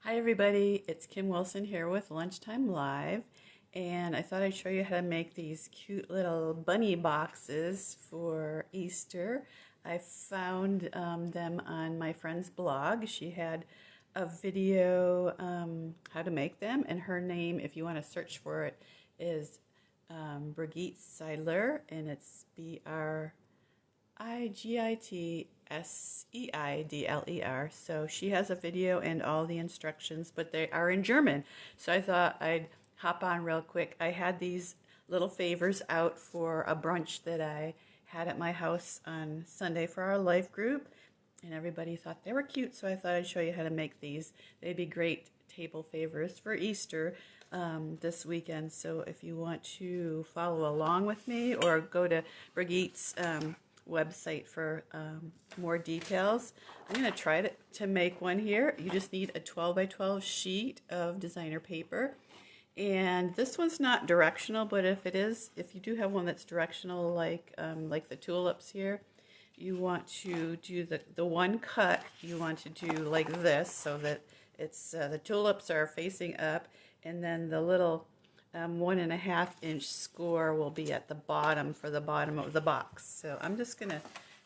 Hi everybody, it's Kim Wilson here with Lunchtime Live, and I thought I'd show you how to make these cute little bunny boxes for Easter. I found them on my friend's blog. She had a video how to make them, and her name, if you want to search for it, is Birgit Seidler, and it's Brigitseidler. So she has a video and all the instructions, but they are in German. So I thought I'd hop on real quick. I had these little favors out for a brunch that I had at my house on Sunday for our life group, and everybody thought they were cute, so I thought I'd show you how to make these. They'd be great table favors for Easter this weekend. So if you want to follow along with me or go to Brigit's website for more details. I'm going to try to make one here. You just need a 12 by 12 sheet of designer paper. And this one's not directional, but if you do have one that's directional, like the tulips here, you want to do the one cut, you want to do like this so that it's the tulips are facing up, and then the little 1.5 inch score will be at the bottom for the bottom of the box. So I'm just going to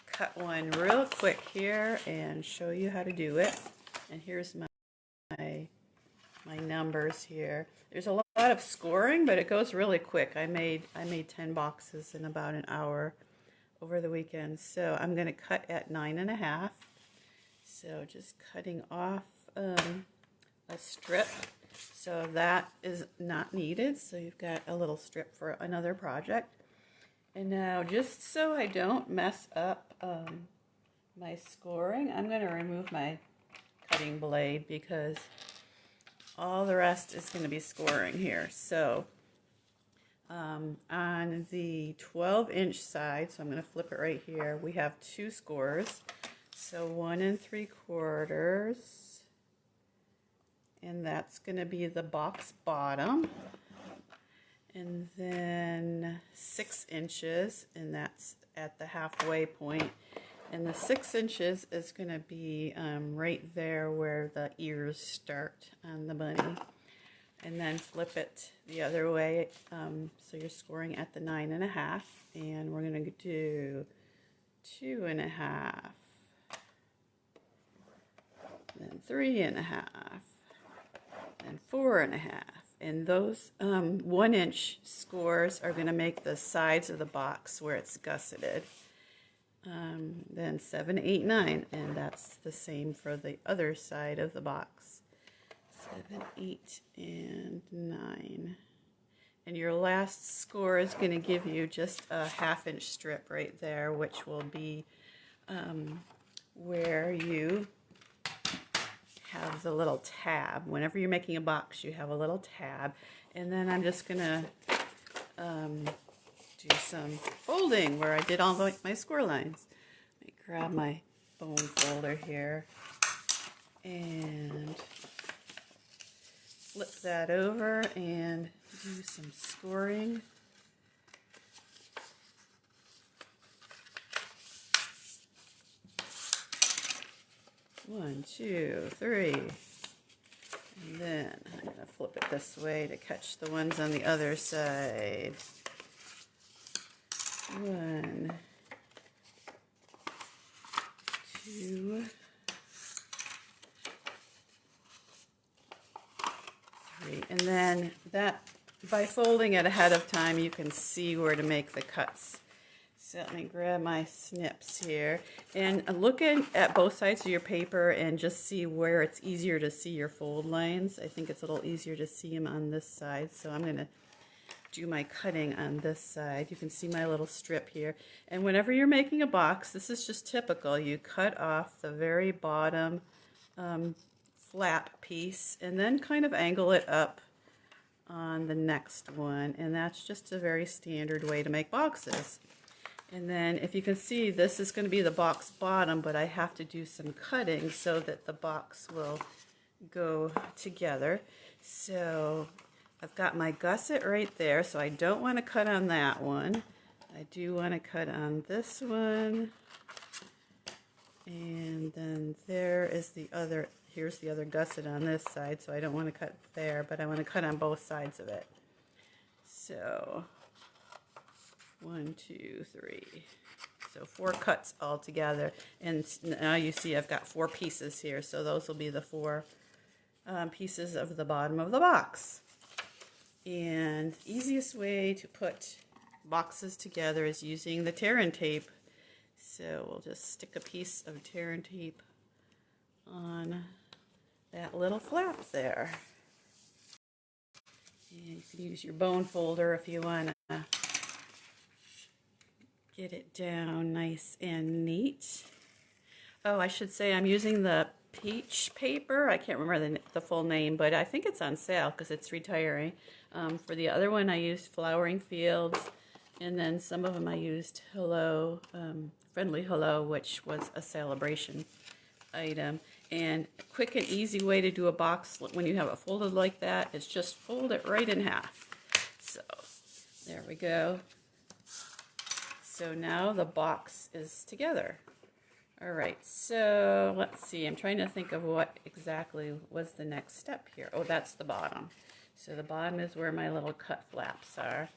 cut one real quick here and show you how to do it. And here's my numbers here. There's a lot of scoring, but it goes really quick. I made 10 boxes in about an hour over the weekend. So I'm going to cut at 9.5. So just cutting off a strip. So that is not needed. So you've got a little strip for another project. And now, just so I don't mess up my scoring, I'm going to remove my cutting blade because all the rest is going to be scoring here. So on the 12-inch side, so I'm going to flip it right here, we have 2 scores. So 1 3/4. And that's going to be the box bottom, and then 6 inches, and that's at the halfway point, and the 6 inches is going to be right there where the ears start on the bunny, and then flip it the other way, so you're scoring at the 9.5, and we're going to do 2.5, then 3.5, and 4.5, and those 1 inch scores are going to make the sides of the box where it's gusseted. Then 7, 8, 9, and that's the same for the other side of the box. 7, 8, and 9. And your last score is going to give you just a 1/2 inch strip right there, which will be where you have the little tab. Whenever you're making a box, you have a little tab. And then I'm just going to do some folding where I did all my score lines. Let me grab my bone folder here and flip that over and do some scoring. One, 2, 3, and then I'm going to flip it this way to catch the ones on the other side. 1, 2, 3, and then that, by folding it ahead of time, you can see where to make the cuts. So let me grab my snips here, and look at both sides of your paper and just see where it's easier to see your fold lines. I think it's a little easier to see them on this side, so I'm going to do my cutting on this side. You can see my little strip here. And whenever you're making a box, this is just typical. You cut off the very bottom flap piece and then kind of angle it up on the next one, and that's just a very standard way to make boxes. And then if you can see, this is going to be the box bottom, but I have to do some cutting so that the box will go together. So I've got my gusset right there, so I don't want to cut on that one. I do want to cut on this one And then there is the other, here's the other gusset on this side, so I don't want to cut there, but I want to cut on both sides of it. So 1, 2, 3. So 4 cuts all together. And now you see I've got 4 pieces here, so those will be the 4 pieces of the bottom of the box. And easiest way to put boxes together is using the tear and tape. So we'll just stick a piece of tear and tape on that little flap there. And you can use your bone folder if you want to get it down nice and neat. Oh, I should say I'm using the peach paper. I can't remember the full name, but I think it's on sale because it's retiring. For the other one I used Flowering Fields, and then some of them I used Hello, Friendly Hello, which was a celebration item. And a quick and easy way to do a box when you have it folded like that is just fold it right in half. So there we go. So now the box is together. All right, so let's see. I'm trying to think of what exactly was the next step here. Oh, that's the bottom. So the bottom is where my little cut flaps are.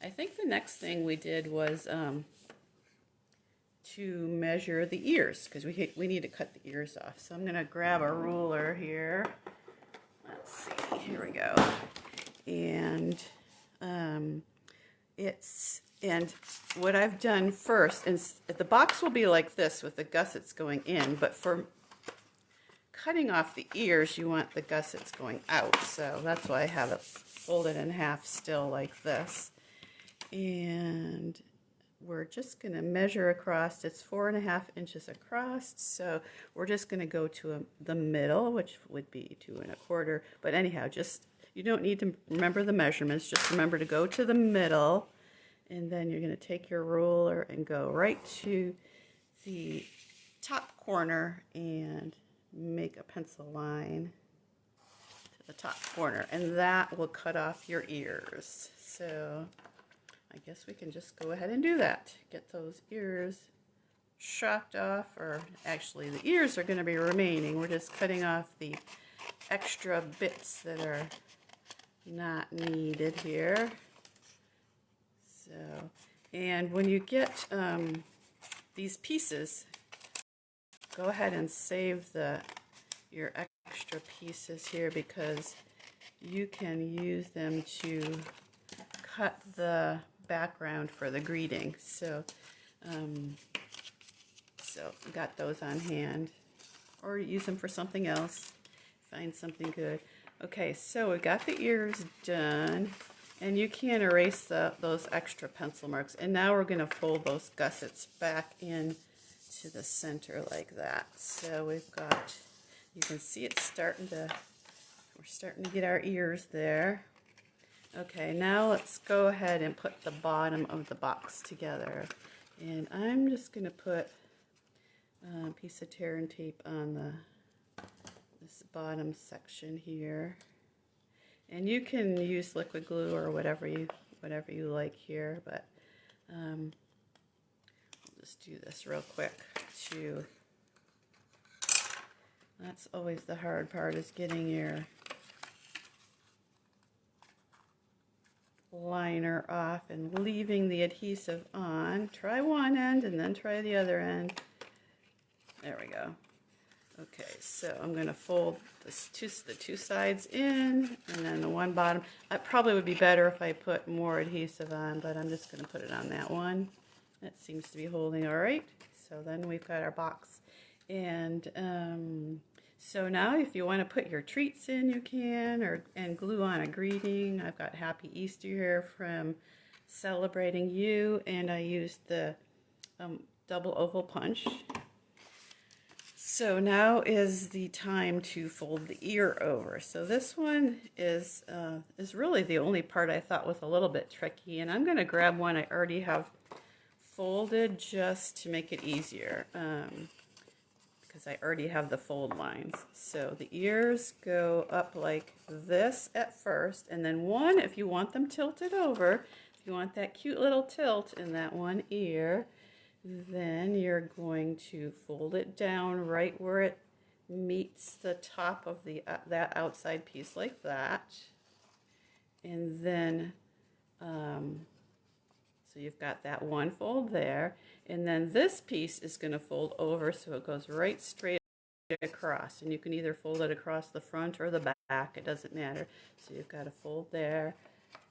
I think the next thing we did was to measure the ears, because we need to cut the ears off. So I'm going to grab a ruler here. Let's see. Here we go. And and what I've done first, and the box will be like this with the gussets going in, but for cutting off the ears, you want the gussets going out. So that's why I have it folded in half still like this. And we're just going to measure across. It's 4.5 inches across, so we're just going to go to the middle, which would be 2 1/4. But anyhow, just you don't need to remember the measurements. Just remember to go to the middle, and then you're going to take your ruler and go right to the top corner and make a pencil line to the top corner, and that will cut off your ears. So I guess we can just go ahead and do that. Get those ears chopped off, or actually the ears are going to be remaining. We're just cutting off the extra bits that are not needed here. So, and when you get these pieces, go ahead and save your extra pieces here, because you can use them to cut the background for the greeting. So got those on hand, or use them for something else. Find something good. Okay, so we got the ears done, and you can erase those extra pencil marks. And now we're going to fold those gussets back in to the center like that. So we've got, you can see it's we're starting to get our ears there. Okay, now let's go ahead and put the bottom of the box together. And I'm just going to put a piece of tear and tape on this bottom section here. And you can use liquid glue or whatever you like here, but I'll just do this real quick too. That's always the hard part, is getting your liner off and leaving the adhesive on. Try one end and then try the other end. There we go. Okay, so I'm going to fold the two sides in, and then the one bottom. It probably would be better if I put more adhesive on, but I'm just going to put it on that one. That seems to be holding all right. So then we've got our box. And so now if you want to put your treats in, you can, and glue on a greeting. I've got Happy Easter here from Celebrating You, and I used the double oval punch. So now is the time to fold the ear over. So this one is really the only part I thought was a little bit tricky, and I'm going to grab one I already have folded just to make it easier, because I already have the fold lines. So the ears go up like this at first, and then one, if you want them tilted over, if you want that cute little tilt in that one ear, Then you're going to fold it down right where it meets the top of the that outside piece like that. And then so you've got that one fold there, and then this piece is going to fold over so it goes right straight across, and you can either fold it across the front or the back, it doesn't matter. So you've got a fold there,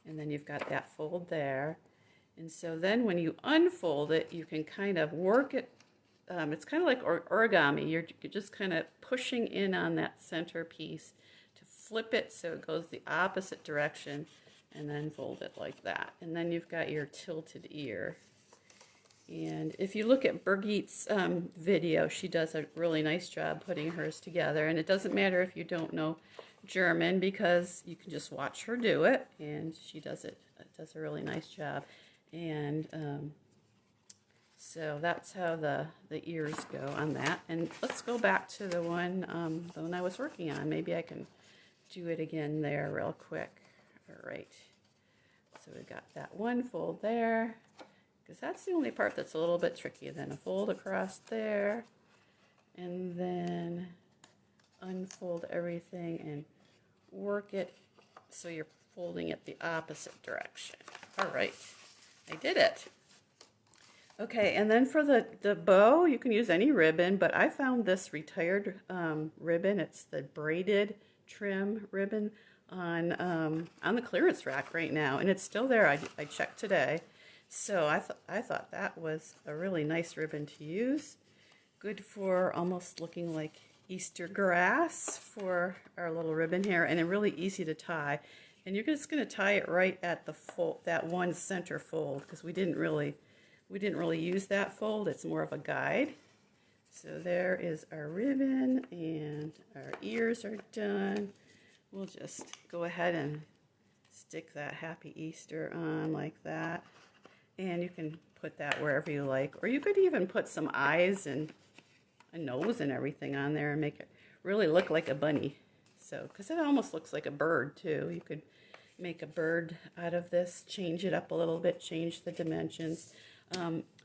and then you've got that fold there. And so then when you unfold it, you can kind of work it. It's kind of like origami. You're just kind of pushing in on that center piece to flip it so it goes the opposite direction, and then fold it like that. And then you've got your tilted ear. And if you look at Birgit's video, she does a really nice job putting hers together. And it doesn't matter if you don't know German, because you can just watch her do it, and she does a really nice job. And so that's how the ears go on that. And let's go back to the one I was working on. Maybe I can do it again there real quick. All right. So we got that one fold there, because that's the only part that's a little bit tricky. Then a fold across there, and then unfold everything and work it so you're folding it the opposite direction. All right, I did it. Okay, and then for the bow, you can use any ribbon, but I found this retired ribbon. It's the braided trim ribbon on the clearance rack right now, and it's still there. I checked today. So I thought that was a really nice ribbon to use. Good for almost looking like Easter grass for our little ribbon here, and really easy to tie. And you're just going to tie it right at the fold, that one center fold, because we didn't really use that fold. It's more of a guide. So there is our ribbon, and our ears are done. We'll just go ahead and stick that Happy Easter on like that. And you can put that wherever you like. Or you could even put some eyes and a nose and everything on there and make it really look like a bunny. So, because it almost looks like a bird too. You could make a bird out of this, change it up a little bit, change the dimensions.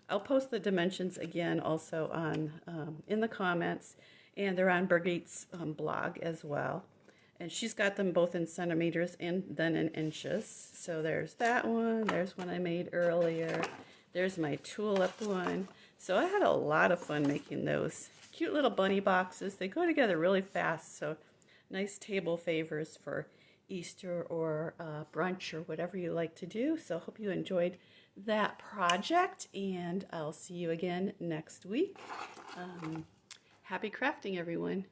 I'll post the dimensions again also on in the comments, and they're on Birgit's blog as well. And she's got them both in centimeters and then in inches. So there's that one. There's one I made earlier. There's my tulip one. So I had a lot of fun making those cute little bunny boxes. They go together really fast. So nice table favors for Easter or brunch or whatever you like to do. So I hope you enjoyed that project, and I'll see you again next week. Happy crafting, everyone.